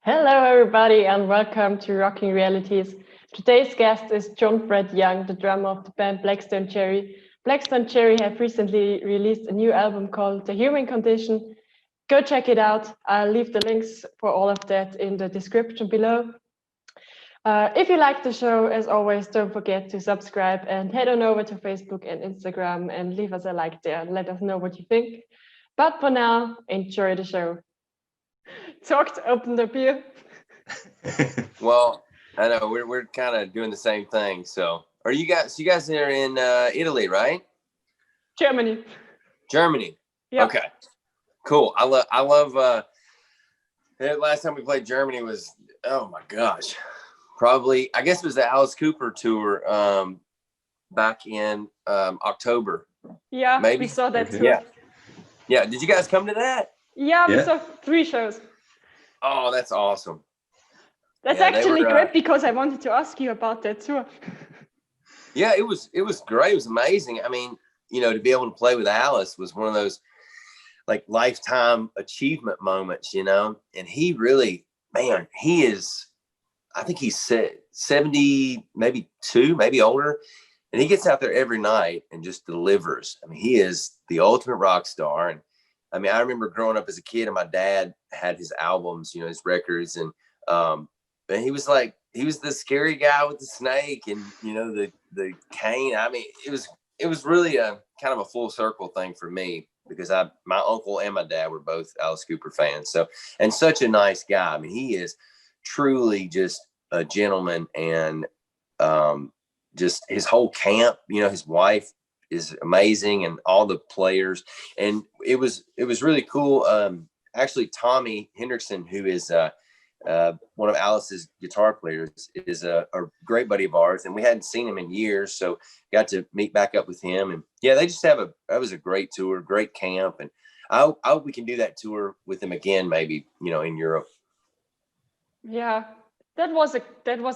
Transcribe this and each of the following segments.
Hello, everybody, and welcome to Rockin Realities. Today's guest is John Fred Young, the drummer of the band Blackstone Cherry. Blackstone Cherry have recently released a new album called The Human Condition. Go check it out. I'll leave the links for all of that in the description below. If you like the show, as always, don't forget to subscribe and head on over to Facebook and Instagram and leave us a like there and let us know what you think. But for now, enjoy the show. Talked, open the beer. Well, I know we're kind of doing the same thing. So, you guys are in Italy, right? Germany. Yeah. Okay. Cool. I love. The last time we played Germany was, oh my gosh, probably I guess it was the Alice Cooper tour back in October. Yeah, maybe we saw that too. Yeah. Did you guys come to that? Yeah, we saw 3 shows. Oh, that's awesome. That's actually great because I wanted to ask you about that tour. Yeah, it was great. It was amazing. I mean, to be able to play with Alice was one of those like lifetime achievement moments, and he really, man, he is, I think he's 70, maybe 2, maybe older. And he gets out there every night and just delivers. I mean, he is the ultimate rock star. And I mean, I remember growing up as a kid and my dad had his albums, his records. And he was the scary guy with the snake and, the cane. I mean, it was really a kind of a full circle thing for me because my uncle and my dad were both Alice Cooper fans. So, and such a nice guy. I mean, he is truly just a gentleman and just his whole camp, his wife is amazing and all the players. And it was really cool. Actually, Tommy Hendrickson, who is one of Alice's guitar players, is a great buddy of ours, and we hadn't seen him in years, so got to meet back up with him. And yeah, they just that was a great tour, great camp, and I hope we can do that tour with him again, maybe in Europe. Yeah, that was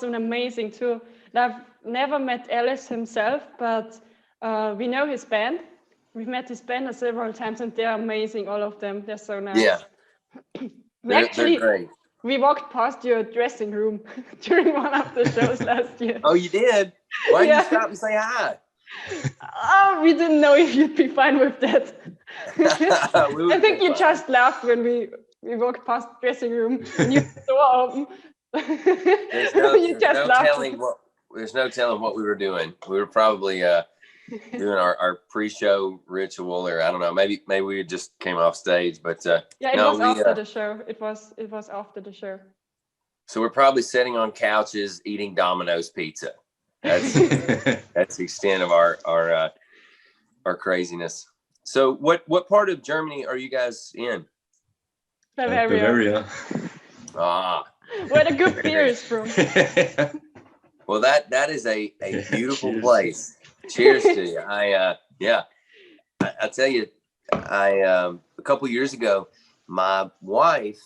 an amazing tour. I've never met Alice himself, but we know his band. We've met his band several times, and they're amazing, all of them. They're so nice. Yeah, they're great. We walked past your dressing room during one of the shows last year. Oh, you did? Why didn't you stop and say hi? Oh, we didn't know if you'd be fine with that. I think you just laughed when we walked past the dressing room and you had the door open. There's no telling what we were doing. We were probably doing our pre-show ritual, or I don't know, maybe we just came off stage, but it was after the show. It was after the show. So we're probably sitting on couches eating Domino's pizza. That's that's the extent of our craziness. So what part of Germany are you guys in? Bavaria. Where the good beer is from. Well, that is a beautiful place. Cheers to you. I tell you, a couple years ago, my wife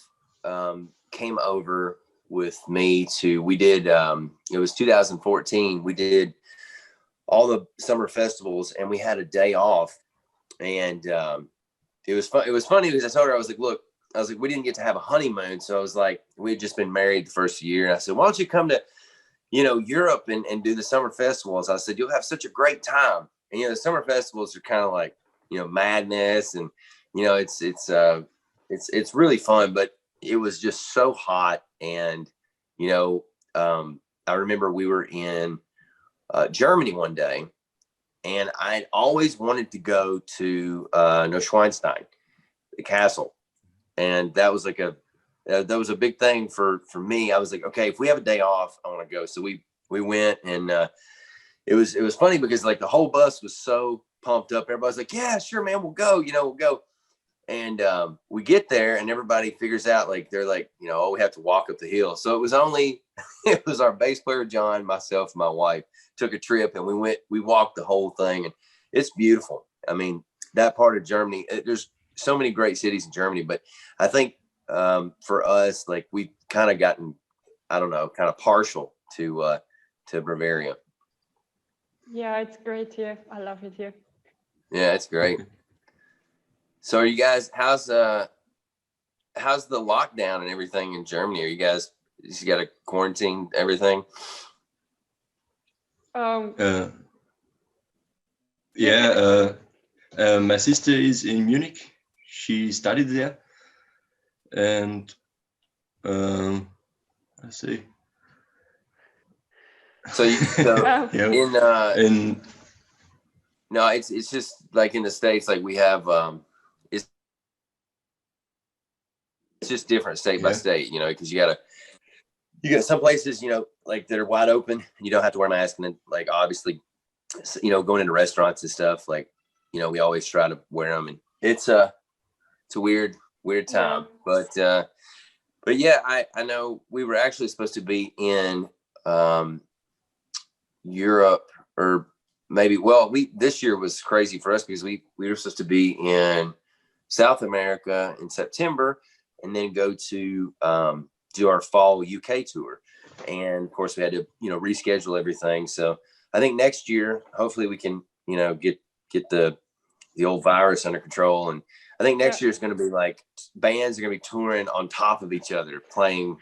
came over with me we did, it was 2014. We did all the summer festivals and we had a day off. And it was fun. It was funny because I told her, I was like, we didn't get to have a honeymoon. So I was like, we had just been married the first year. And I said, why don't you come to Europe and do the summer festivals? I said, you'll have such a great time. And, the summer festivals are kind of like, madness and, it's really fun, but it was just so hot. And, I remember we were in Germany one day and I always wanted to go to Neuschwanstein, the castle. And that was like that was a big thing for me. I was like, okay, if we have a day off, I want to go. So we went, and it was funny because like the whole bus was so pumped up. Everybody's like, yeah, sure, man, we'll go. We'll go. And we get there, and everybody figures out like they're like, oh, we have to walk up the hill. So it was our bass player John, myself, and my wife took a trip, and we walked the whole thing, and it's beautiful. I mean, that part of Germany, there's so many great cities in Germany, but I think for us, like we've kind of gotten, I don't know, kind of partial to Bavaria. Yeah, it's great here. I love it here. Yeah, it's great. So are you guys, how's how's the lockdown and everything in Germany? Are you guys, you got to quarantine everything? My sister is in Munich. She studied there, and I see. So no, it's just like in the States, like we have it's just different state by state, because you got some places, like that are wide open and you don't have to wear a mask, and then like obviously, going into restaurants and stuff, like, we always try to wear them, and it's a weird time, but yeah, I know we were actually supposed to be in Europe, or maybe, this year was crazy for us because we were supposed to be in South America in September, and then go to do our fall UK tour, and of course we had to reschedule everything. So I think next year hopefully we can get the old virus under control, and I think next year is going to be like bands are going to be touring on top of each other, playing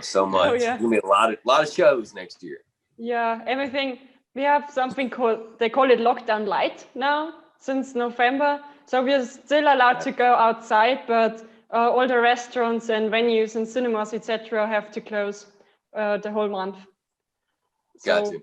so much. Oh, yeah. It's going to be a lot of shows next year. Yeah, everything. We have something they call it lockdown light now since November. So we're still allowed to go outside, but all the restaurants and venues and cinemas, etc., have to close the whole month. Got you.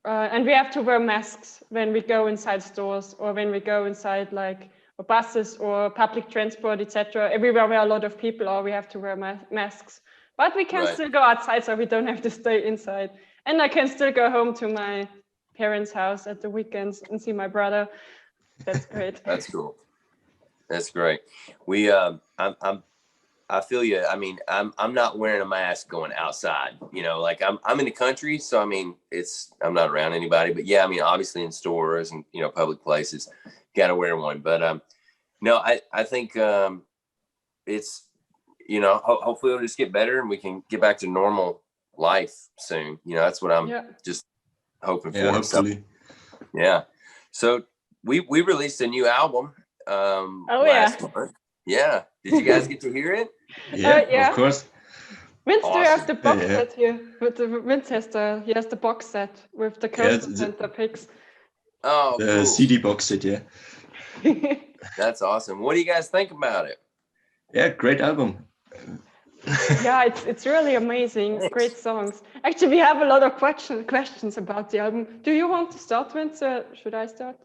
And we have to wear masks when we go inside stores, or when we go inside like buses or public transport, etc. Everywhere where a lot of people are, we have to wear masks. But we can still go outside, so we don't have to stay inside. And I can still go home to my parents' house at the weekends and see my brother. That's great. That's cool. That's great. We I feel you. I mean, I'm not wearing a mask going outside. Like I'm in the country, so I mean, I'm not around anybody. But yeah, I mean, obviously in stores and public places, got to wear one. But no, I think it's hopefully it'll just get better and we can get back to normal life soon. That's what I'm just hoping for. Hopefully. So we released a new album last month. Yeah. Did you guys get to hear it? Yeah, of course. Vince, do you have the box set here? Vince has the box set with the coasters and the pics. Oh, the cool. CD box set, yeah. That's awesome. What do you guys think about it? Yeah, great album. Yeah, it's really amazing. Thanks. Great songs. Actually, we have a lot of questions about the album. Do you want to start, Vince? Should I start?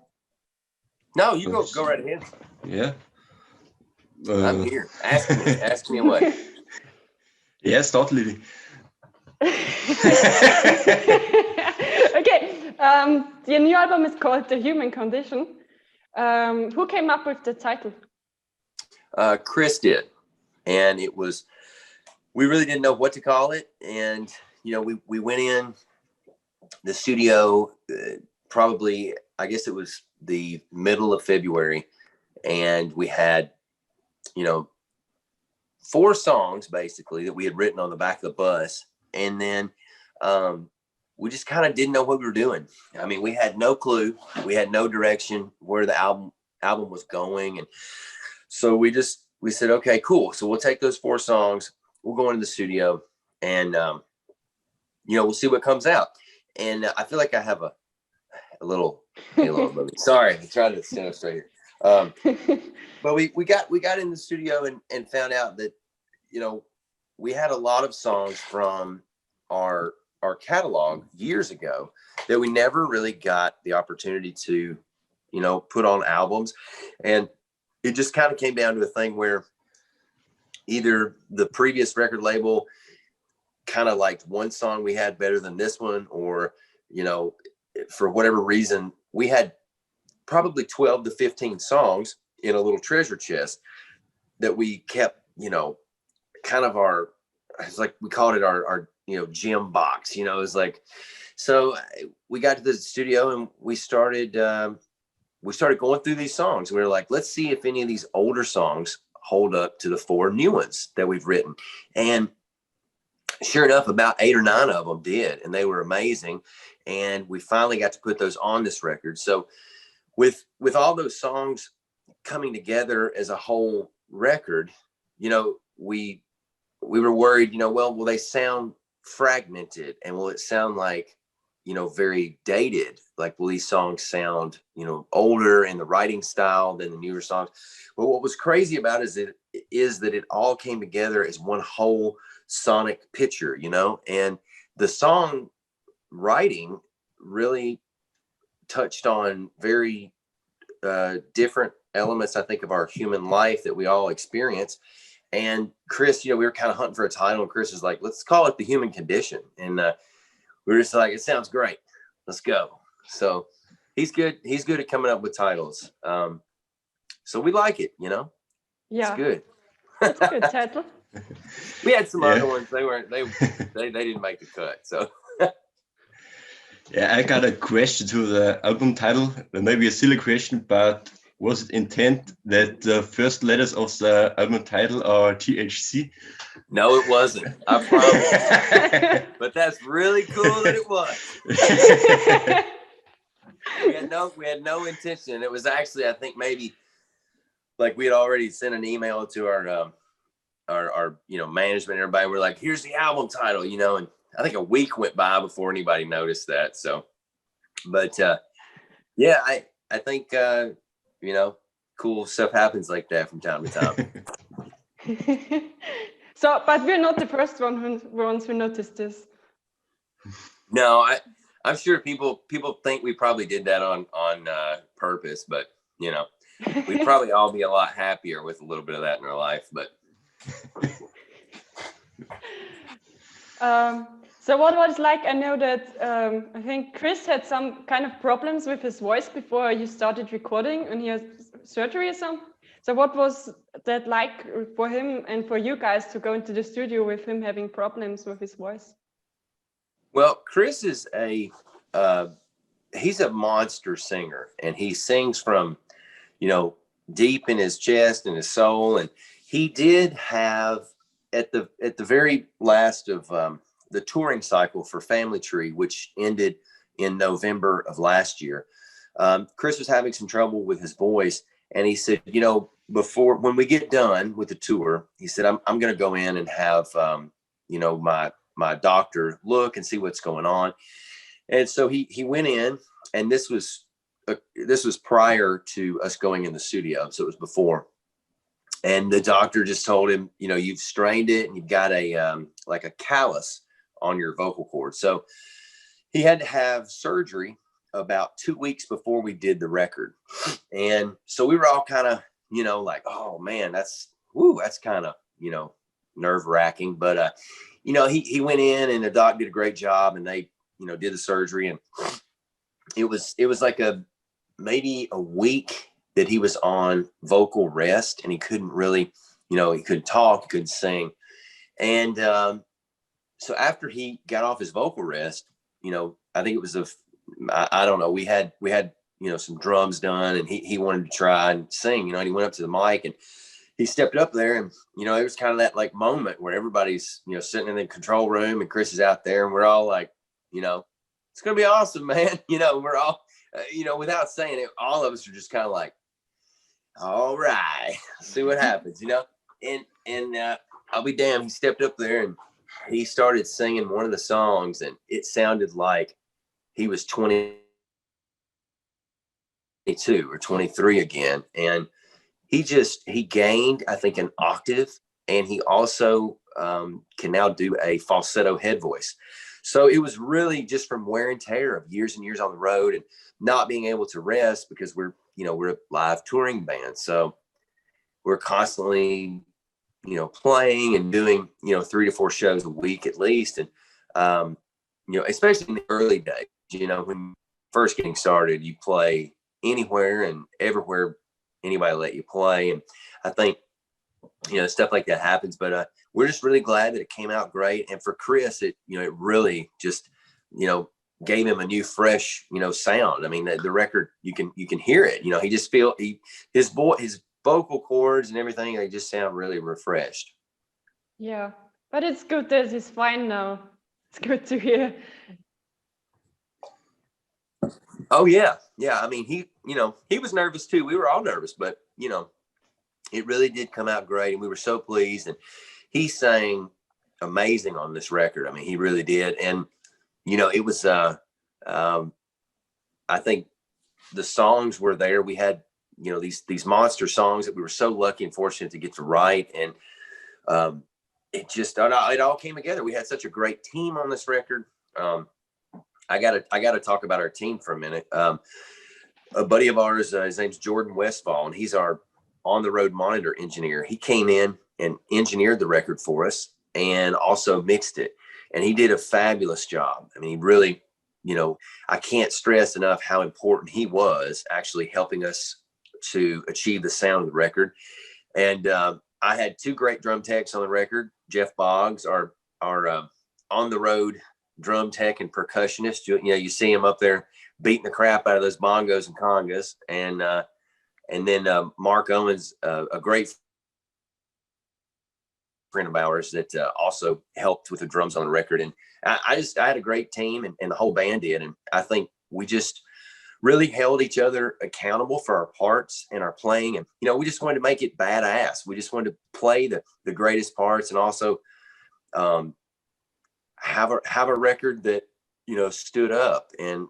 No, you go right ahead. Yeah. I'm here. Ask me away. Yeah, start, Lily. Okay. The new album is called The Human Condition. Who came up with the title? Chris did. And we really didn't know what to call it. And, we went in the studio probably, I guess it was the middle of February. And we had, 4 songs basically that we had written on the back of the bus. And then we just kind of didn't know what we were doing. I mean, we had no clue. We had no direction where the album was going. And so we said, okay, cool. So we'll take those 4 songs, we'll go into the studio, and we'll see what comes out. And I feel like I have a little halo movie. Sorry, I tried to stand up straight here. But we got in the studio and found out that we had a lot of songs from our catalog years ago that we never really got the opportunity to put on albums. And it just kind of came down to a thing where either the previous record label kind of liked one song we had better than this one, or for whatever reason, we had probably 12 to 15 songs in a little treasure chest that we kept, kind of it's like we called it our gym box. It's like, so we got to the studio and we started going through these songs. We were like, let's see if any of these older songs hold up to the 4 new ones that we've written. And sure enough, about 8 or 9 of them did, and they were amazing. And we finally got to put those on this record. So with all those songs coming together as a whole record, we were worried, well, will they sound fragmented, and will it sound like, very dated? Like, will these songs sound, older in the writing style than the newer songs? But what was crazy about it is that it all came together as one whole sonic picture, and the song writing really touched on very different elements, I think, of our human life that we all experience. And Chris, we were kind of hunting for a title, and Chris is like, let's call it The Human Condition. And we were just like, it sounds great. Let's go. So he's good. He's good at coming up with titles. So we like it, Yeah. It's good. That's a good title. We had some other ones. They didn't make the cut. So yeah, I got a question to the album title. Maybe a silly question, but was it intent that the first letters of the album title are THC? No, it wasn't. I promise. But that's really cool that it was. We had no intention. It was actually, I think, maybe like we had already sent an email to our management and everybody. We're like, here's the album title, and I think a week went by before anybody noticed that. So, but yeah, I think cool stuff happens like that from time to time. So, but we're not the first ones who noticed this. No, I'm sure people think we probably did that on purpose, but we'd probably all be a lot happier with a little bit of that in our life. But so what was like? I know that I think Chris had some kind of problems with his voice before you started recording, and he had surgery or something. So what was that like for him and for you guys to go into the studio with him having problems with his voice? Well, Chris is he's a monster singer, and he sings from, deep in his chest and his soul. And he did have at the very last of the touring cycle for Family Tree, which ended in November of last year. Chris was having some trouble with his voice, and he said, when we get done with the tour, he said, I'm going to go in and have, my doctor look and see what's going on. And so he went in, and this was prior to us going in the studio. So it was before. And the doctor just told him, you've strained it and you've got like a callus on your vocal cord. So he had to have surgery about 2 weeks before we did the record. And so we were all kind of, like, oh man, that's kind of, nerve wracking. But, he went in, and the doc did a great job, and they, did the surgery. And it was like maybe a week that he was on vocal rest, and he couldn't really, he couldn't talk, couldn't sing. And so after he got off his vocal rest, I think it was I don't know, we had some drums done, and he wanted to try and sing, and he went up to the mic, and he stepped up there, and it was kind of that like moment where everybody's sitting in the control room, and Chris is out there, and we're all like, it's gonna be awesome, man. We're all without saying it, all of us are just kind of like, all right, see what happens, and I'll be damned, he stepped up there and he started singing one of the songs, and it sounded like he was 22 or 23 again. And he gained, I think, an octave, and he also can now do a falsetto head voice. So it was really just from wear and tear of years and years on the road and not being able to rest, because we're a live touring band. So we're constantly, playing and doing, 3 to 4 shows a week at least. And, especially in the early days, when first getting started, you play anywhere and everywhere anybody let you play. And I think, stuff like that happens, but we're just really glad that it came out great. And for Chris, it really just, gave him a new, fresh, sound. I mean, the record, you can hear it, he just his vocal cords and everything, they just sound really refreshed. Yeah, but it's good that he's fine now. It's good to hear. Oh yeah. I mean, he was nervous too. We were all nervous, but it really did come out great, and we were so pleased. And he sang amazing on this record. I mean, he really did. And it was I think the songs were there. We had these monster songs that we were so lucky and fortunate to get to write, and it all came together. We had such a great team on this record. I gotta talk about our team for a minute. A buddy of ours, his name's Jordan Westfall, and he's our on the road monitor engineer. He came in and engineered the record for us and also mixed it, and he did a fabulous job. I mean, he really, I can't stress enough how important he was actually helping us to achieve the sound of the record. And I had two great drum techs on the record. Jeff Boggs, our on the road drum tech and percussionist. You see him up there beating the crap out of those bongos and congas. And then Mark Owens, a great friend of ours that also helped with the drums on the record. And I had a great team, and the whole band did. And I think we just really held each other accountable for our parts and our playing. And, we just wanted to make it badass. We just wanted to play the greatest parts, and also have a record that, stood up. And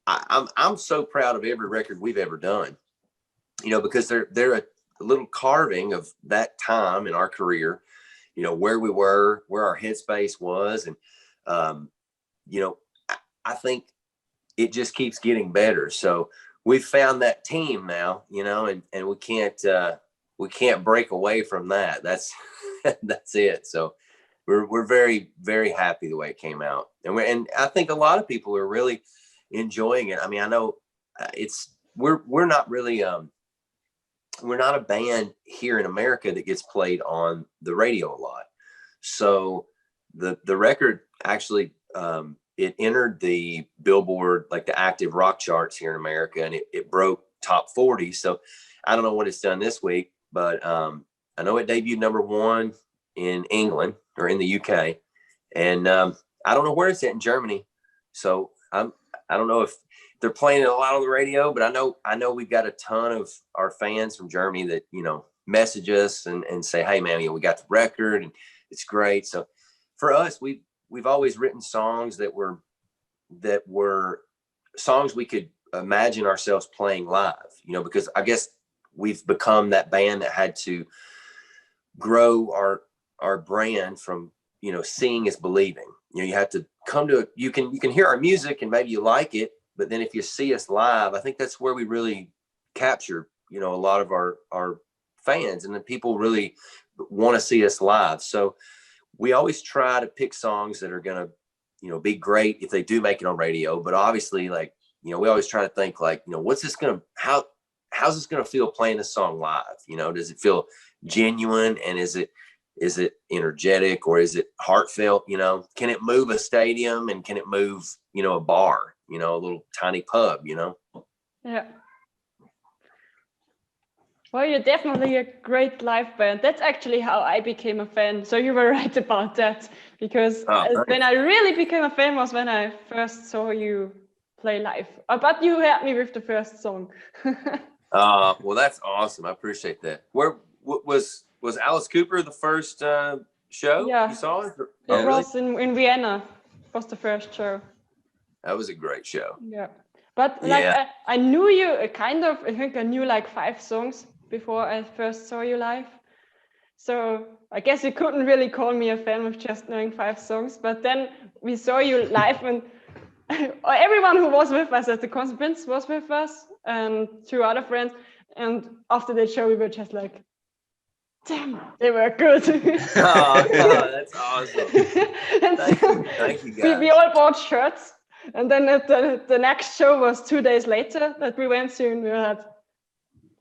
I'm so proud of every record we've ever done, because they're a little carving of that time in our career, where we were, where our headspace was. And, I think it just keeps getting better. So we've found that team now, and we can't break away from that. That's it. So we're very, very happy the way it came out. And I think a lot of people are really enjoying it. I mean, I know we're not really, we're not a band here in America that gets played on the radio a lot. So the record actually, it entered the Billboard, like the active rock charts here in America, and it broke top 40. So I don't know what it's done this week, but I know it debuted #1 in England or in the UK, and I don't know where it's at in Germany. So I don't know if they're playing it a lot on the radio, but I know we've got a ton of our fans from Germany that, message us and say, hey man, we got the record and it's great. So for us, we've always written songs that were songs we could imagine ourselves playing live, because I guess we've become that band that had to grow our brand from, seeing is believing. You have to come to you can hear our music and maybe you like it, but then if you see us live, I think that's where we really capture, a lot of our fans, and then people really want to see us live. So we always try to pick songs that are going to, be great if they do make it on radio. But obviously, like, we always try to think like, how's this going to feel playing this song live? Does it feel genuine, and is it energetic, or is it heartfelt? Can it move a stadium, and can it move, a bar, a little tiny pub, Yeah. Well, you're definitely a great live band. That's actually how I became a fan. So you were right about that, because when I really became a fan was when I first saw you play live. But you had me with the first song. Well, that's awesome. I appreciate that. Where was Alice Cooper the first show you saw? It was in Vienna. Was the first show. That was a great show. Yeah. But I knew you I think I knew like 5 songs before I first saw you live. So I guess you couldn't really call me a fan with just knowing 5 songs. But then we saw you live, and everyone who was with us at the concert, Vince was with us, and 2 other friends. And after the show, we were just like, damn, they were good. That's awesome. Thank you guys. We all bought shirts. And then the next show was 2 days later that we went to, and we had,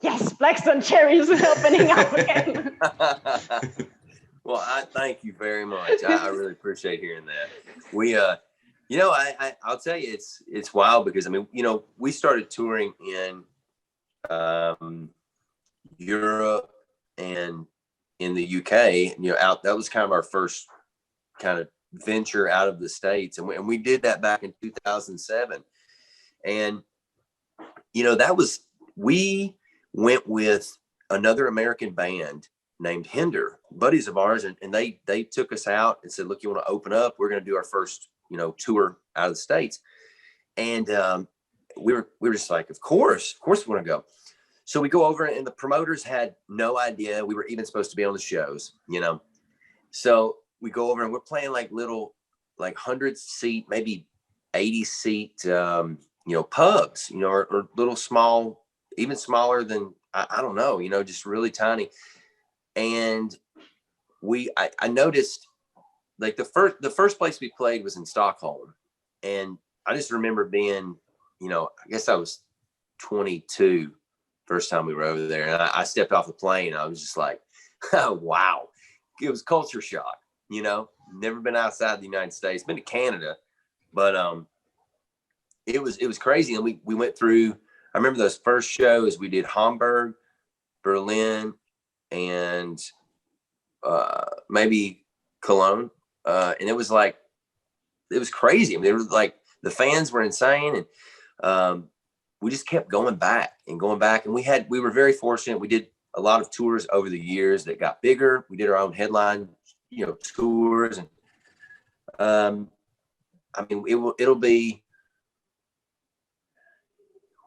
yes, Blackstone Cherries opening up again. Well, I thank you very much. I really appreciate hearing that. We, I'll tell you, it's wild because, I mean, we started touring in Europe and in the UK, that was kind of our first kind of venture out of the States. And we did that back in 2007. And, we went with another American band named Hinder, buddies of ours, and they took us out and said, look, you want to open up? We're going to do our first, tour out of the States. And we were just like, of course we want to go. So we go over, and the promoters had no idea we were even supposed to be on the shows, So we go over, and we're playing like little, like 100-seat, maybe 80-seat, pubs, or little small, even smaller than, I don't know, just really tiny. And I noticed, like the first place we played was in Stockholm. And I just remember being, I guess I was 22 first time we were over there. And I stepped off the plane, and I was just like, oh, wow. It was culture shock, never been outside the United States, been to Canada, but it was crazy. And we went through, I remember those first shows, we did Hamburg, Berlin, and maybe Cologne. And it was crazy. I mean, they were like, the fans were insane. And we just kept going back. And we were very fortunate. We did a lot of tours over the years that got bigger. We did our own headline, tours. And it'll be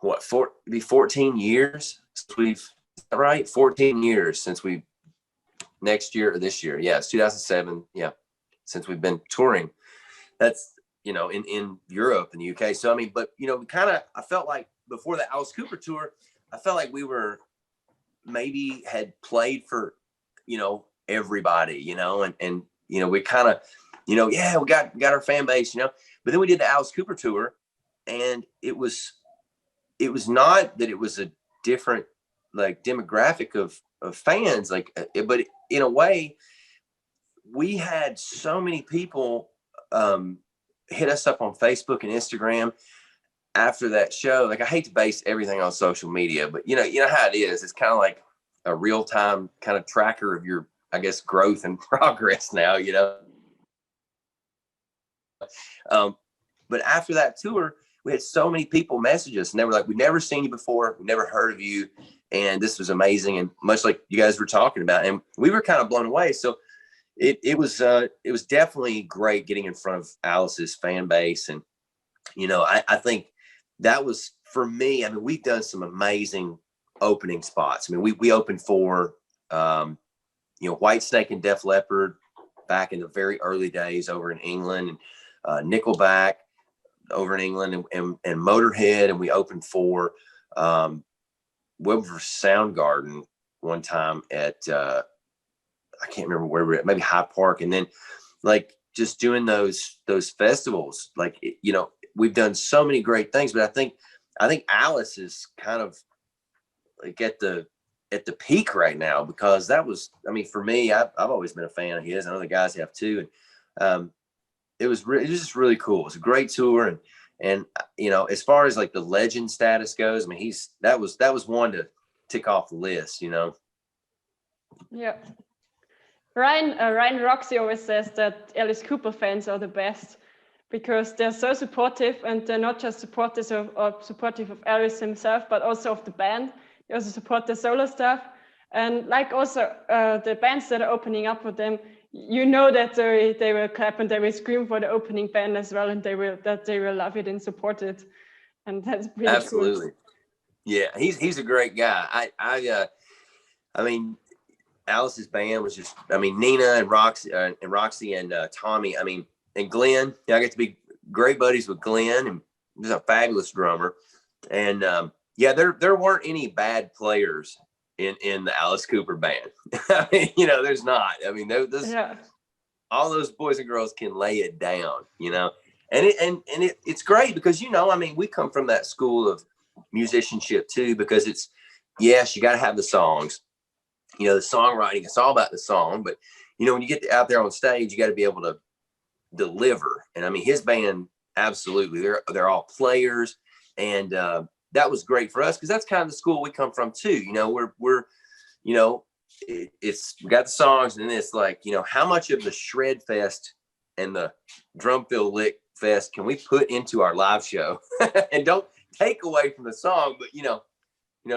what, 14 years since is that right? 14 years since next year or this year. Yeah, it's 2007. Yeah. Since we've been touring. That's, in Europe and the UK. So, but, I felt like before the Alice Cooper tour, I felt like we were maybe had played for, everybody, and we kind of, yeah, we got our fan base, but then we did the Alice Cooper tour, and it was not that it was a different, like, demographic of fans, like, but in a way, we had so many people hit us up on Facebook and Instagram after that show. Like, I hate to base everything on social media, but you know how it is. It's kind of like a real-time kind of tracker of your, I guess, growth and progress now, but after that tour, we had so many people message us, and they were like, we've never seen you before. We've never heard of you. And this was amazing. And much like you guys were talking about, and we were kind of blown away. So it was definitely great getting in front of Alice's fan base. And, I think that was, for me, we've done some amazing opening spots. We opened for, Whitesnake and Def Leppard back in the very early days over in England, and Nickelback over in England, and Motorhead. And we opened for Webber Soundgarden one time at, I can't remember where we were at, maybe High Park. And then, like, just doing those festivals, like, we've done so many great things, but I think Alice is kind of like at the peak right now, because that was, for me, I've always been a fan of his. I know the guys have too. And it was just really cool. It was a great tour. And as far as like the legend status goes, that was one to tick off the list, Yeah. Ryan Roxy always says that Alice Cooper fans are the best, because they're so supportive, and they're not just supportive of Alice himself, but also of the band. They also support the solo stuff, and like also the bands that are opening up for them. That they will clap and they will scream for the opening band as well, and they will love it and support it, and that's pretty absolutely cool. Yeah, he's a great guy. Alice's band was just, Nina and Roxy and Tommy, and Glenn. I get to be great buddies with Glenn, and he's a fabulous drummer. And there weren't any bad players in the Alice Cooper band. There's not. All those boys and girls can lay it down, and it's great because, we come from that school of musicianship too, because it's, yes, you got to have the songs, the songwriting, it's all about the song, but when you get out there on stage, you got to be able to deliver. And his band, absolutely, they're all players. And that was great for us, because that's kind of the school we come from too. We're it's, we got the songs, and it's like, how much of the shred fest and the drum fill lick fest can we put into our live show and don't take away from the song, but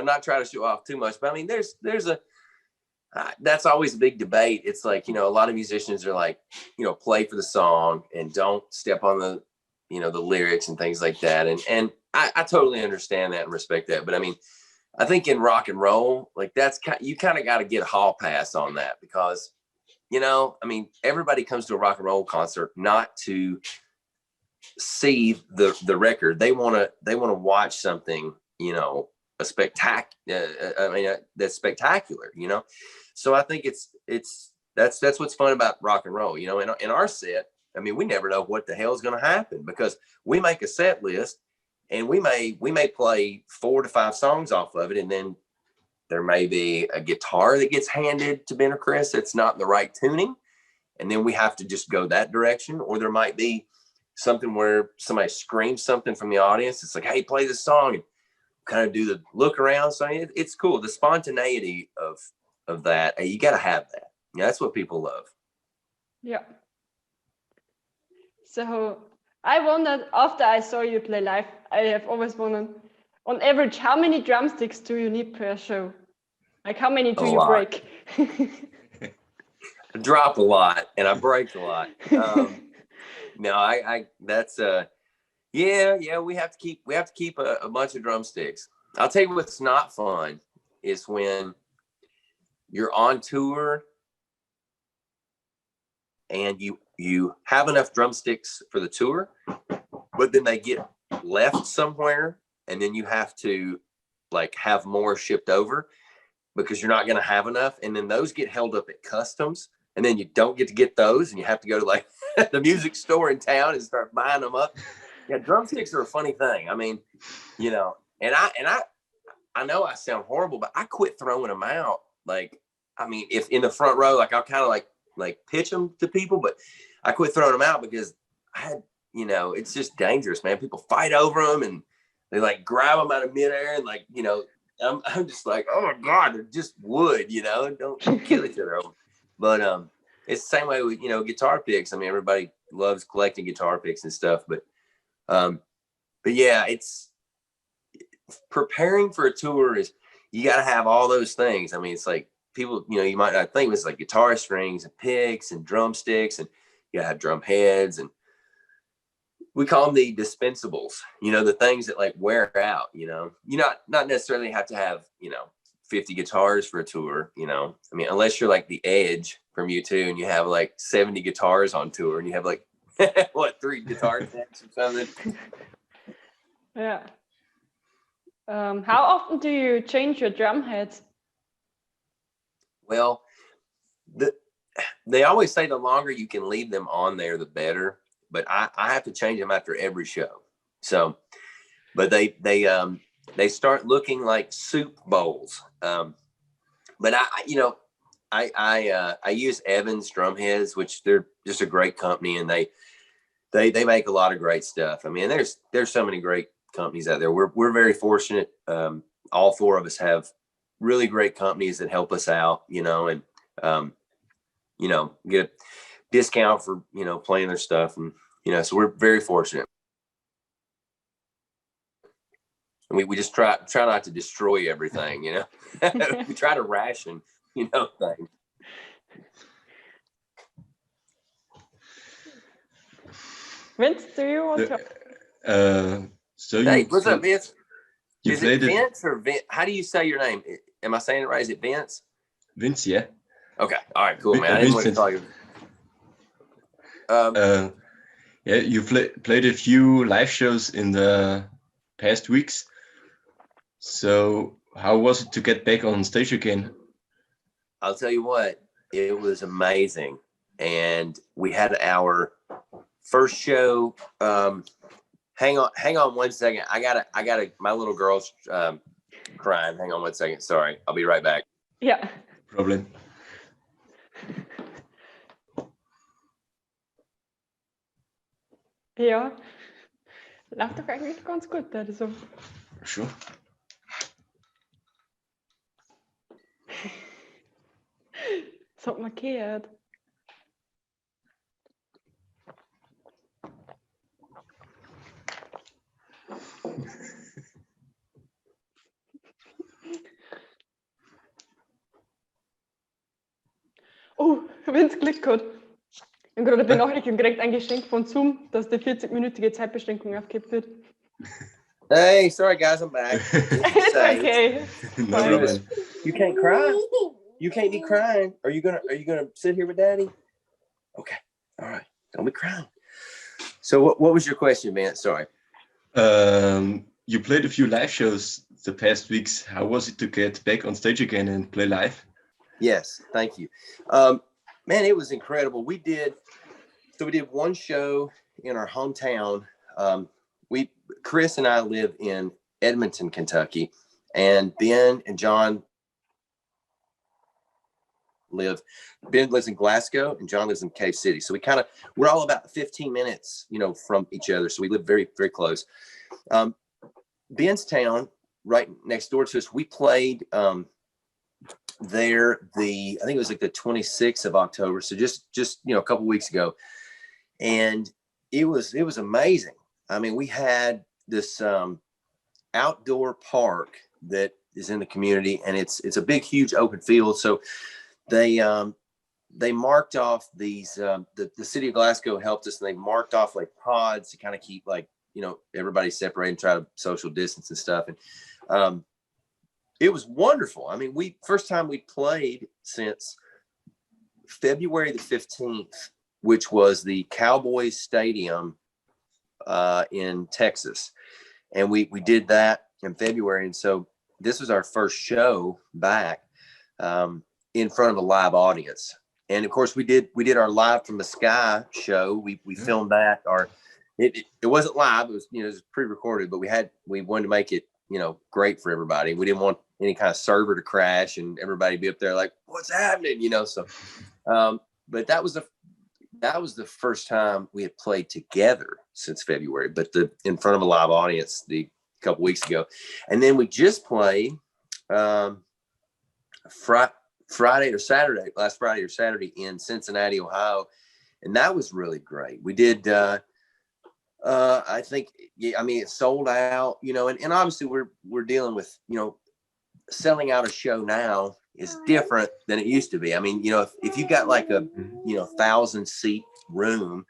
not try to show off too much. But I mean, there's a that's always a big debate. It's like, a lot of musicians are like, play for the song and don't step on the, the lyrics and things like that. And I totally understand that and respect that. But I mean, I think in rock and roll, like you kind of got to get a hall pass on that because, I mean, everybody comes to a rock and roll concert not to see the record. They want to watch something, a spectacular. That's spectacular, So I think that's what's fun about rock and roll, in our set. I mean, we never know what the hell is going to happen because we make a set list and we may play 4 to 5 songs off of it. And then there may be a guitar that gets handed to Ben or Chris that's not in the right tuning. And then we have to just go that direction. Or there might be something where somebody screams something from the audience. It's like, hey, play this song, and kind of do the look around. So it's cool. The spontaneity of that, you got to have that. That's what people love. Yeah. So I wondered, after I saw you play live, I have always wondered, on average, how many drumsticks do you need per show? Like, how many do you break? I drop a lot and I break a lot. No, that's yeah, we have to keep a bunch of drumsticks. I'll tell you what's not fun is when you're on tour and you have enough drumsticks for the tour, but then they get left somewhere and then you have to like have more shipped over because you're not going to have enough. And then those get held up at customs and then you don't get those and you have to go to like the music store in town and start buying them up. Yeah, drumsticks are a funny thing. I mean, and I know I sound horrible, but I quit throwing them out. Like, I mean, if in the front row, like I'll kind of like pitch them to people, but I quit throwing them out because I had, it's just dangerous, man. People fight over them and they like grab them out of midair and like, I'm just like, oh my God, they're just wood, don't kill each other. But it's the same way with, guitar picks. I mean, everybody loves collecting guitar picks and stuff, but yeah, it's preparing for a tour is you got to have all those things. I mean, it's like people, you might not think it's like guitar strings and picks and drumsticks, and you gotta have drum heads, and we call them the dispensables, the things that like wear out. You not necessarily have to have 50 guitars for a tour. I mean, unless you're like the Edge from U2 and you have like 70 guitars on tour and you have like what, 3 guitar decks or something. Yeah. How often do you change your drum heads? Well, they always say the longer you can leave them on there, the better. But I have to change them after every show. So, but they start looking like soup bowls. But I use Evans drum heads, which they're just a great company, and they make a lot of great stuff. I mean, there's so many great companies out there. We're very fortunate. All 4 of us have really great companies that help us out, and get a discount for playing their stuff, and so we're very fortunate. And we just try not to destroy everything, we try to ration things. Vince, do you want to? Hey, what's up, Vince? Is it Vince or Vince? How do you say your name? Am I saying it right? Is it Vince? Vince, yeah. Okay. All right, cool, man. I didn't want to call you. Yeah, you played a few live shows in the past weeks. So how was it to get back on stage again? I'll tell you what, it was amazing. And we had our first show. Hang on 1 second. I gotta, my little girl's crying. Hang on 1 second. Sorry. I'll be right back. Yeah. Problem. Ja, läuft doch eigentlich ganz gut. Also. Sure. Das hat man gehört. Oh, Vince Klickcode. Ich habe gerade eine Benachrichtigung gekriegt, ein Geschenk von Zoom, dass die 40-minütige Zeitbeschränkung aufgehebt wird. Hey, sorry guys, I'm back. It's okay. No Fine. problem. You can't cry. You can't be crying. Are you gonna sit here with Daddy? Okay. All right. Don't be crying. So what was your question, man? Sorry. You played a few live shows the past weeks. How was it to get back on stage again and play live? Yes, thank you. Man, it was incredible. We did one show in our hometown. Chris and I live in Edmonton, Kentucky, and Ben and John Ben lives in Glasgow and John lives in Cave City. So we're all about 15 minutes, from each other. So we live very, very close. Ben's town, right next door to us, we played there I think it was like the 26th of October. So just a couple weeks ago. And it was amazing. I mean, we had this outdoor park that is in the community, and it's a big, huge open field. So they marked off these, the city of Glasgow helped us, and they marked off like pods to kind of keep everybody separated and try to social distance and stuff. And it was wonderful. I mean, first time we played since February the 15th, which was the Cowboys Stadium in Texas. And we did that in February. And so this was our first show back in front of a live audience. And of course we did our Live from the Sky show. We filmed that. It wasn't live. It was pre-recorded, but we wanted to make it, great for everybody. We didn't want any kind of server to crash and everybody be up there like, what's happening? So, but that was the first time we had played together since February, but in front of a live audience a couple weeks ago. And then we just played last Friday or Saturday in Cincinnati, Ohio. And that was really great. We did, I think, it sold out, and obviously we're dealing with, selling out a show now is different than it used to be. I mean, if you got like a, 1,000 seat room,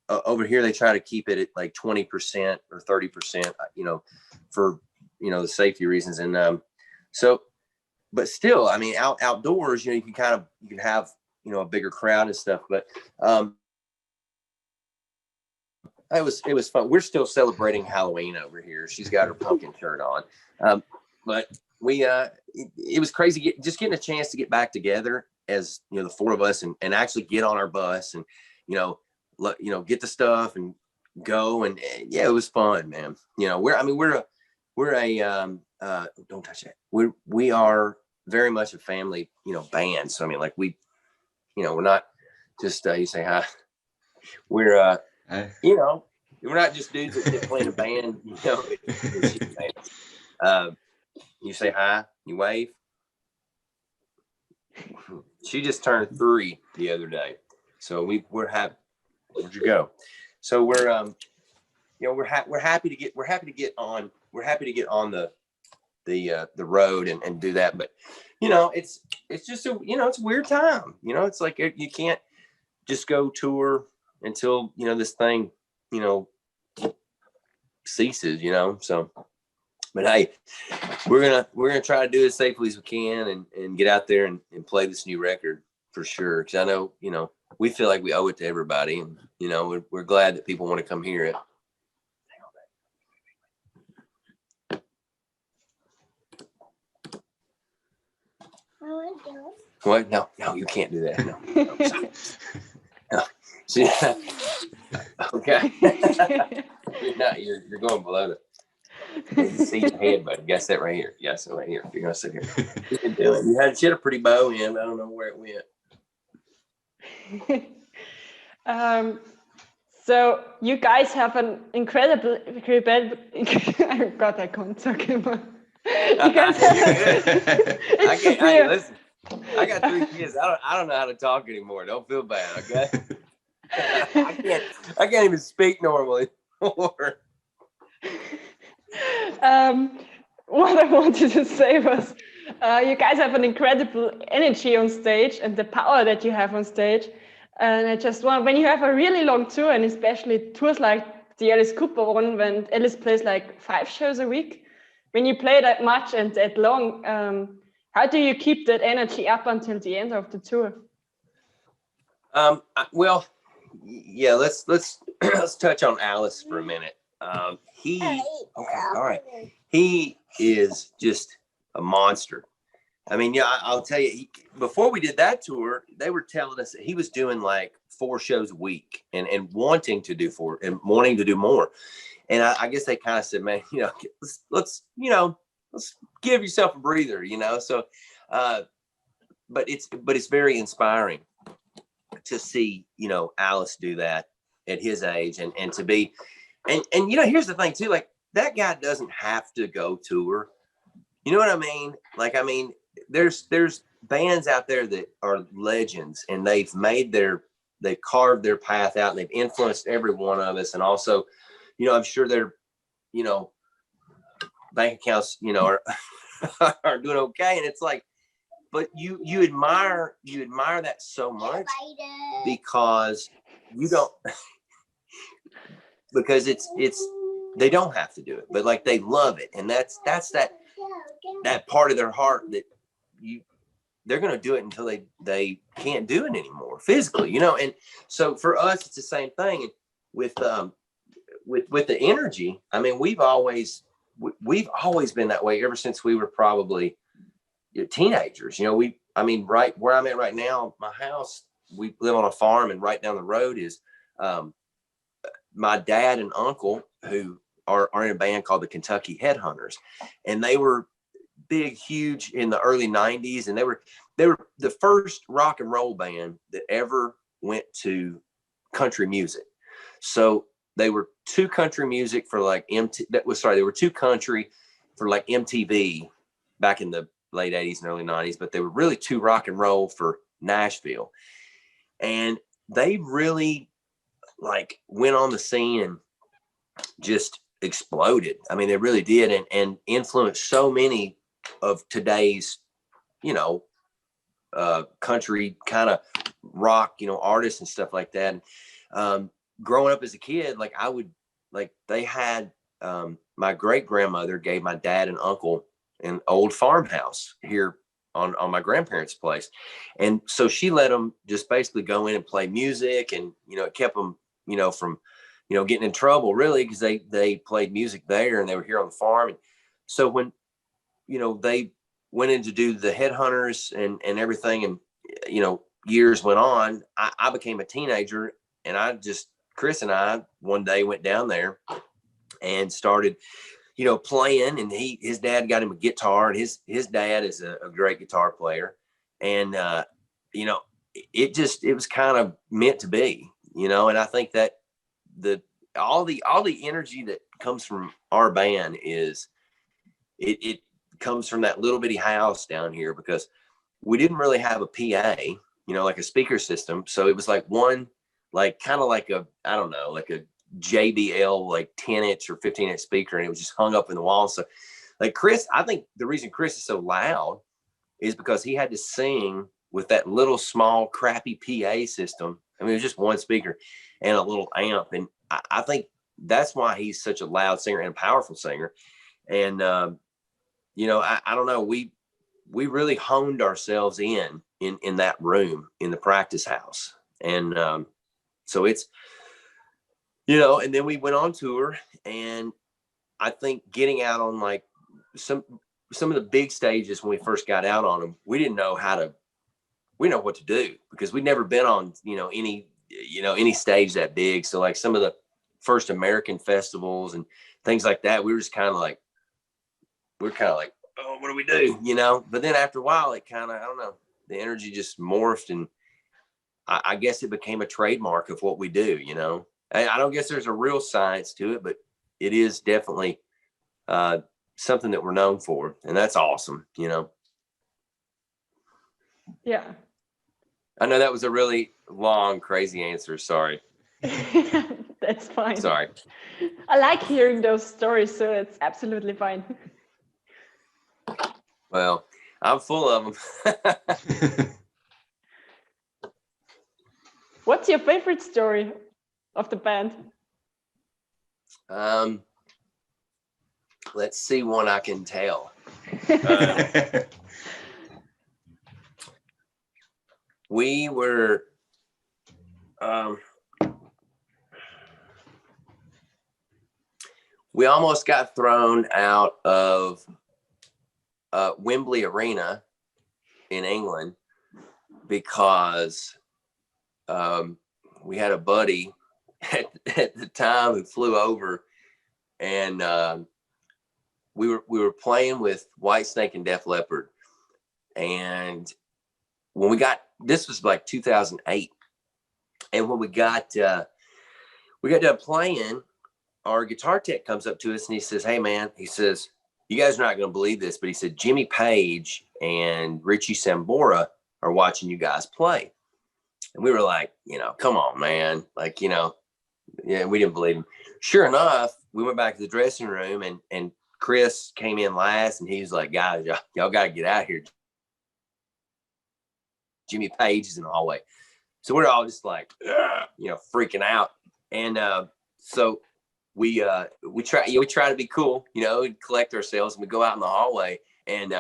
over here, they try to keep it at like 20% or 30%, for, the safety reasons. And, but still, I mean, outdoors, you can have, a bigger crowd and stuff, but, it was fun. We're still celebrating Halloween over here. She's got her pumpkin shirt on. But it was crazy just getting a chance to get back together as, the four of us and actually get on our bus and, get the stuff and go. And yeah, it was fun, man. We're a don't touch that. We are very much a family, band. So, I mean, like we're not just, you say hi. We're, we're not just dudes that play in a band, you say hi, you wave. She just turned 3 the other day. So we're happy. Where'd you go? So we're happy to get on the road and do that. But, it's just it's a weird time, it's like you can't just go tour until, this thing, ceases, so, but hey, we're gonna try to do it as safely as we can and get out there and play this new record for sure. Cause I know, we feel like we owe it to everybody, and, we're glad that people want to come hear it. What? No, you can't do that. No. No. See, okay. You're going below the see your head, buddy. Guess that right here. Yes, right here. You're gonna sit here. She had a pretty bow in. I don't know where it went. So you guys have an incredible. God, I can't talk about. You guys Listen. I got 3 kids. I don't know how to talk anymore. Don't feel bad, okay? I can't even speak normally. What I wanted to say was, You guys have an incredible energy on stage and the power that you have on stage. And I just want, when you have a really long tour, and especially tours like the Alice Cooper one, when Alice plays like 5 shows a week, when you play that much and that long, how do you keep that energy up until the end of the tour? Well, yeah, let's let's touch on Alice for a minute. Okay, all right. He is just a monster. I mean, yeah, I'll tell you, before we did that tour, they were telling us that he was doing like 4 shows a week and wanting to do 4 and wanting to do more. And I guess they kind of said, man, you know, let's give yourself a breather, you know? So, but it's very inspiring to see, you know, Alice do that at his age and to be, and you know, here's the thing too, like that guy doesn't have to go tour. You know what I mean? Like, I mean, there's bands out there that are legends and they've carved their path out and they've influenced every one of us. And also, you know, I'm sure their, you know, bank accounts, you know, are doing okay. And it's like, but you admire that so much because you don't, because it's they don't have to do it, but like they love it. And that's that part of their heart that they're going to do it until they can't do it anymore physically, you know? And so for us, it's the same thing. And with the energy, I mean, we've always been that way ever since we were probably teenagers. You know, I mean, right where I'm at right now, my house, we live on a farm and right down the road is my dad and uncle who are in a band called the Kentucky Headhunters. And they were big, huge in the early 90s. And they were the first rock and roll band that ever went to country music. So they were 2 country music for like they were 2 country for like MTV back in the late 80s and early 90s, but they were really 2 rock and roll for Nashville. And they really like went on the scene and just exploded. I mean, they really did, and influenced so many of today's, you know, country kind of rock, you know, artists and stuff like that. Growing up as a kid, like they had, my great grandmother gave my dad and uncle an old farmhouse here on my grandparents' place. And so she let them just basically go in and play music. And, you know, it kept them, you know, from, you know, getting in trouble really, because they played music there and they were here on the farm. And so when, you know, they went in to do the Headhunters and everything, and, you know, years went on, I became a teenager, and Chris and I one day went down there and started, you know, playing, and his dad got him a guitar, and his dad is a great guitar player. And, you know, it was kind of meant to be, you know. And I think that all the energy that comes from our band is, it comes from that little bitty house down here, because we didn't really have a PA, you know, like a speaker system. So it was like one, like kind of like a, I don't know, like a JBL, like 10-inch or 15-inch speaker, and it was just hung up in the wall. So like Chris, I think the reason Chris is so loud is because he had to sing with that little small crappy PA system. I mean, it was just one speaker and a little amp. And I think that's why he's such a loud singer and a powerful singer. And, you know, I don't know, we really honed ourselves in that room in the practice house. And so it's, you know, and then we went on tour, and I think getting out on like some of the big stages when we first got out on them, we didn't know what to do, because we'd never been on, you know, any stage that big. So like some of the first American festivals and things like that, we were just kind of like, oh, what do we do? You know? But then after a while, it kind of, I don't know, the energy just morphed, and I guess it became a trademark of what we do, you know? I don't guess there's a real science to it, but it is definitely something that we're known for, and that's awesome, you know? Yeah. I know that was a really long, crazy answer. Sorry. That's fine. Sorry. I like hearing those stories, so it's absolutely fine. Well, I'm full of them. What's your favorite story of the band? Let's see one I can tell. We were, we almost got thrown out of Wembley Arena in England because we had a buddy at the time who flew over, and we were playing with Whitesnake and Def Leppard, and when we got, this was like 2008, and when we got done playing, our guitar tech comes up to us and he says, "Hey man," he says, "you guys are not going to believe this," but he said, "Jimmy Page and Richie Sambora are watching you guys play." And we were like, come on, man. Like, yeah, we didn't believe him. Sure enough, we went back to the dressing room, and Chris came in last, and he was like, "Guys, y'all got to get out here. Jimmy Page is in the hallway." So we're all just like, freaking out. And so we try to be cool, and collect ourselves, and we go out in the hallway, and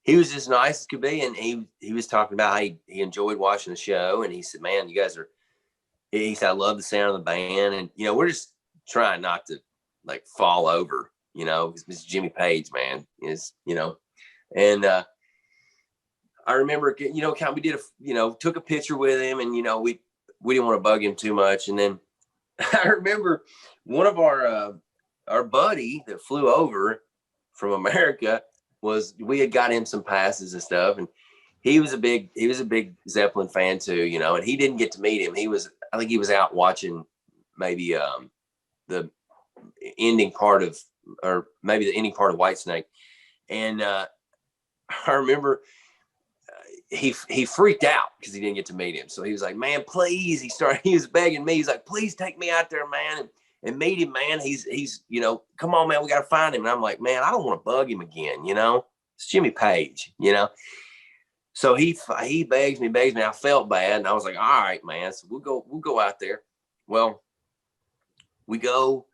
he was as nice as could be, and he was talking about how he enjoyed watching the show, and he said, "Man, you guys are," he said, "I love the sound of the band," and we're just trying not to like fall over, because Mr. Jimmy Page, man, is, and I remember, we did took a picture with him, and we didn't want to bug him too much, and then I remember one of our buddy that flew over from America we had got him some passes and stuff, and he was a big Zeppelin fan too, and he didn't get to meet him. I think he was out watching maybe the ending part of Whitesnake, and I remember he freaked out because he didn't get to meet him. So he was like, "Man, please," he was begging me. He's like, "Please take me out there, man, and meet him, man. He's come on, man, we got to find him." And I'm like, "Man, I don't want to bug him again. It's Jimmy Page, So he begs me. I felt bad, and I was like, "All right, man." So we'll go out there. Well, we go.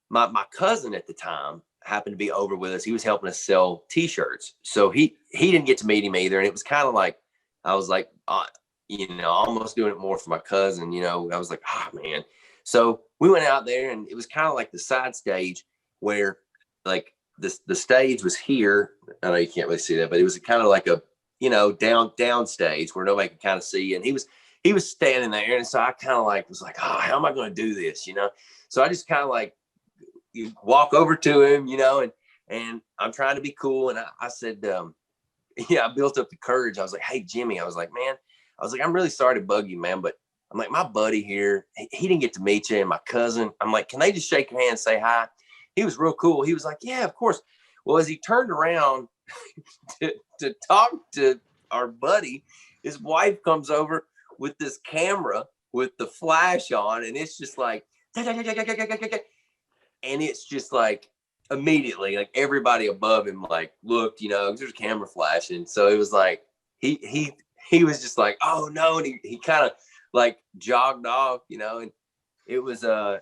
My cousin at the time happened to be over with us. He was helping us sell T-shirts, so he didn't get to meet him either. And it was kind of like, I was like, almost doing it more for my cousin. I was like, "Oh man." So we went out there, and it was kind of like the side stage where, like, the stage was here. I know you can't really see that, but it was kind of like a down stage where nobody could kind of see. And he was standing there, and so I kind of like was like, "Oh, how am I going to do this?" So I just kind of like, you walk over to him, and I'm trying to be cool. And I said, I built up the courage. I was like, "Hey, Jimmy," I was like, "Man," I was like, "I'm really sorry to bug you, man, but I'm like, my buddy here, he didn't get to meet you, and my cousin." I'm like, "Can they just shake your hand and say hi?" He was real cool. He was like, "Yeah, of course." Well, as he turned around to talk to our buddy, his wife comes over with this camera with the flash on, and it's just like, and it's just like, immediately, like, everybody above him like looked, there's a camera flashing. So it was like he was just like, "Oh no," and he kind of like jogged off, and it was I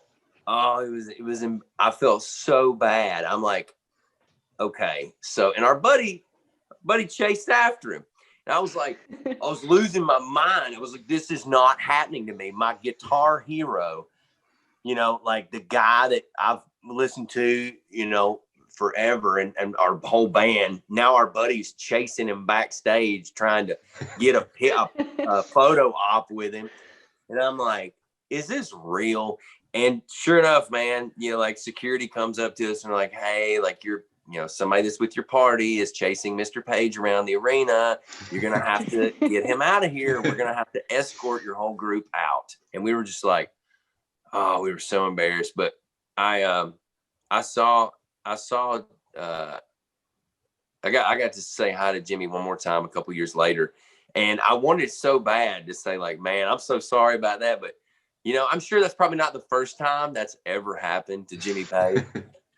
felt so bad. I'm like, okay. So, and our buddy chased after him, and I was like, I was losing my mind. I was like, this is not happening to me. My guitar hero, like the guy that I've listened to, forever, and our whole band. Now our buddy's chasing him backstage, trying to get a photo op with him. And I'm like, is this real? And sure enough, man, like security comes up to us and like, "Hey, like, you're, somebody that's with your party is chasing Mr. Page around the arena. You're going to have to get him out of here. We're going to have to escort your whole group out." And we were just like, oh, we were so embarrassed. But I saw I got to say hi to Jimmy one more time a couple years later, and I wanted so bad to say, like, "Man, I'm so sorry about that," but I'm sure that's probably not the first time that's ever happened to Jimmy Page.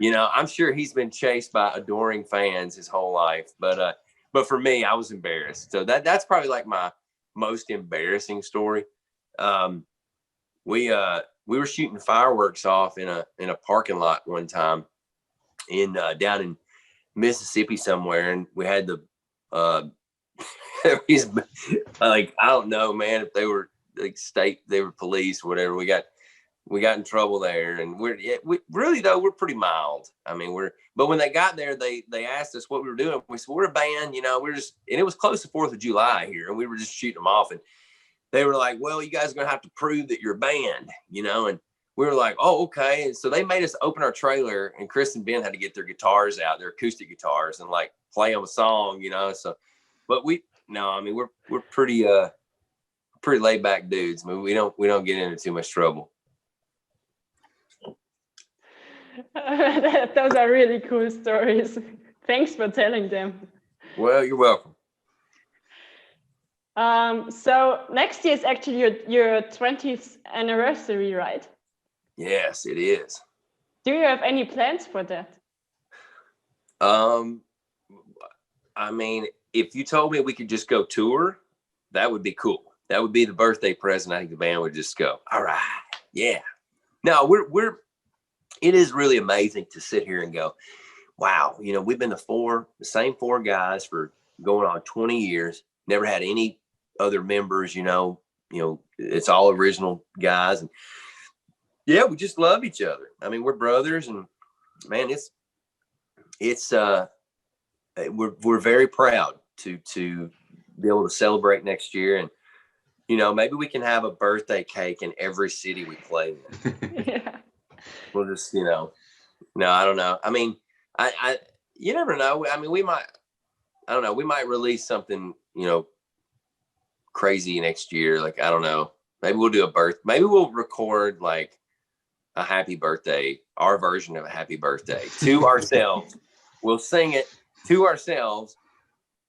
You know, I'm sure he's been chased by adoring fans his whole life, but for me, I was embarrassed. So that's probably like my most embarrassing story. We were shooting fireworks off in a parking lot one time in down in Mississippi somewhere, and we had the like, I don't know, man, if they were like they were police or whatever. We got in trouble there, and we really, though, we're pretty mild. I mean, but when they got there, they asked us what we were doing. We said, we're a band, you know, and it was close to 4th of July here, and we were just shooting them off, and they were like, well, you guys are going to have to prove that you're a band, you know, and we were like, oh, okay. And so they made us open our trailer, and Chris and Ben had to get their guitars out, their acoustic guitars, and like play them a song, you know. So, but I mean, we're pretty laid back dudes. I mean, we don't get into too much trouble. Those are really cool stories. Thanks for telling them. Well, you're welcome. So next year is actually your 20th anniversary, right? Yes, it is. Do you have any plans for that? I mean, if you told me we could just go tour, that would be cool. That would be the birthday present. I think the band would just go, all right, yeah. No, it is really amazing to sit here and go, wow, you know, we've been the same 4 guys for going on 20 years, never had any other members, you know, it's all original guys. And yeah, we just love each other. I mean, we're brothers, and man, we're very proud to be able to celebrate next year. And, you know, maybe we can have a birthday cake in every city we play in. Yeah. We'll just, you know, no, I don't know. I mean, you never know. I mean, we might release something, you know, crazy next year. Like, I don't know. Maybe we'll do maybe we'll record like a happy birthday, our version of a happy birthday to ourselves. We'll sing it to ourselves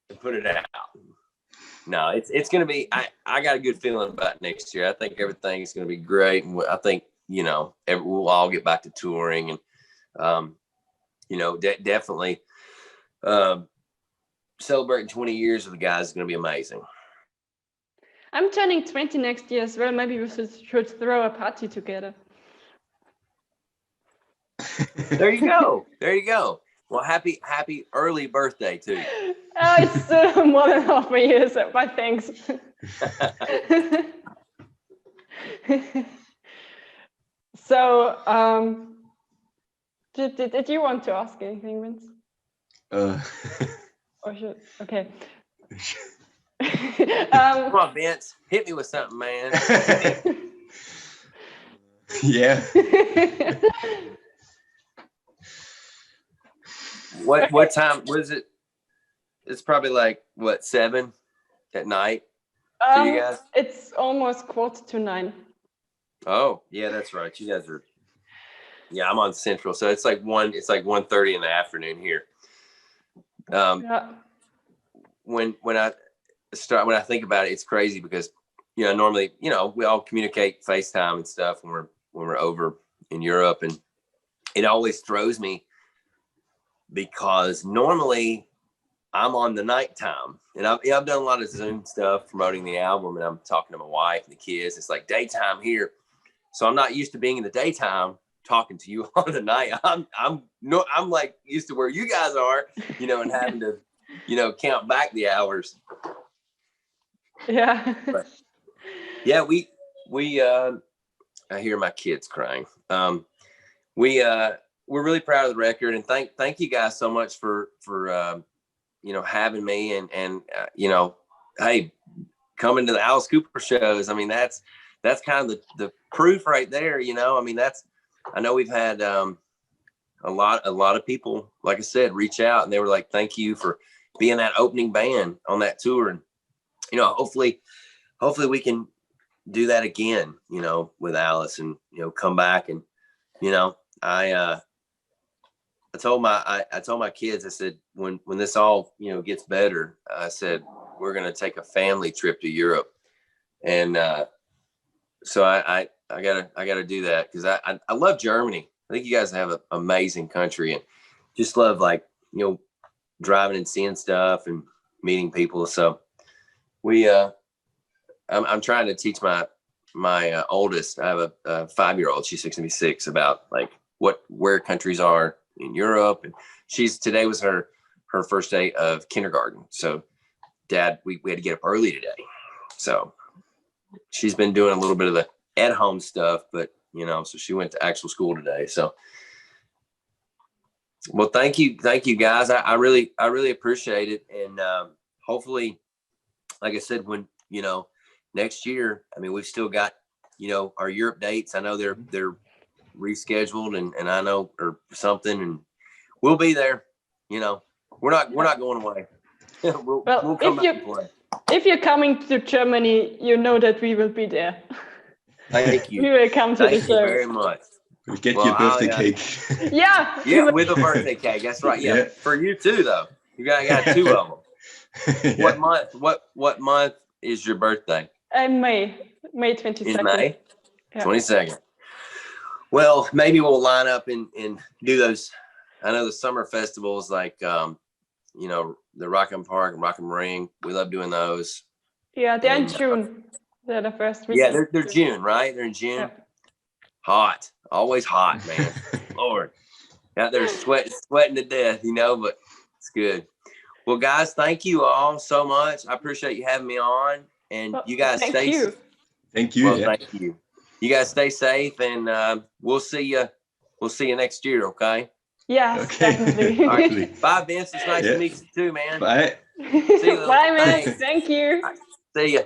and put it out. No, it's going to be, I got a good feeling about next year. I think everything's going to be great. And I think, you know, we'll all get back to touring, and, you know, definitely celebrating 20 years with the guys is going to be amazing. I'm turning 20 next year as well. Maybe we should throw a party together. There you go. There you go. Well, happy early birthday to you. Oh, it's still more than half a year, so, but thanks. So, did you want to ask anything, Vince? Or should, okay. Come on, Vince, hit me with something, man. Yeah. What time was it? It's probably like what, 7 at night for you guys? It's almost 8:45. Oh, yeah, that's right. You guys are. Yeah, I'm on Central, so it's like 1:30 in the afternoon here. Yeah. When I think about it, it's crazy because, you know, normally, you know, we all communicate FaceTime and stuff when we're over in Europe, and it always throws me because normally I'm on the nighttime, and I've done a lot of Zoom stuff promoting the album, and I'm talking to my wife and the kids. It's like daytime here, so I'm not used to being in the daytime talking to you on the night. I'm like used to where you guys are, you know, and having to, you know, count back the hours. Yeah. But yeah, we I hear my kids crying. We're really proud of the record, and thank you guys so much for you know, having me, and you know, hey, coming to the Alice Cooper shows. I mean, that's kind of the proof right there, you know. I mean, I know we've had a lot of people, like I said, reach out, and they were like, thank you for being that opening band on that tour. And, you know, hopefully we can do that again, you know, with Alice, and, you know, come back. And, you know, I told my kids, I said, when this all, you know, gets better, I said, we're going to take a family trip to Europe. And so I gotta do that, because I love Germany. I think you guys have an amazing country, and just love, like, you know, driving and seeing stuff and meeting people. So I'm trying to teach my oldest. I have a 5-year-old. She's 6, about like where countries are in Europe, and today was her first day of kindergarten. So Dad, we had to get up early today. So she's been doing a little bit of the at home stuff, but you know, so she went to actual school today. So, well, thank you guys. I really appreciate it. And hopefully, like I said, when, you know, next year, I mean, we've still got, you know, our Europe dates. I know they're rescheduled, and I know, or something, and we'll be there. You know, we're not going away. we'll come back and play. If you're coming to Germany, you know that we will be there. Thank you. We will come to the show. Thank you very much. We'll get you a birthday cake. Yeah. Yeah, with a birthday cake. That's right. Yeah. For you too, though. You got 2 of them. Yeah. What month is your birthday? May 22nd. In May? Yeah. 22nd. Well, maybe we'll line up and do those. I know the summer festivals, like you know, the Rockin Park and Rockin Ring. We love doing those. Yeah, they're in June. They're the first week. Yeah, they're June, right? They're in June. Yeah. Hot. Always hot, man. Lord. Out there sweating to death, you know, but it's good. Well, guys, thank you all so much. I appreciate you having me on. And you guys Thank you. Thank you. You guys stay safe, and we'll see you next year, okay? Yeah, okay. definitely. All right. Bye, Vince. It's nice to meet you too, man. Bye. See you. Bye, man. Thanks. Thank you. See you.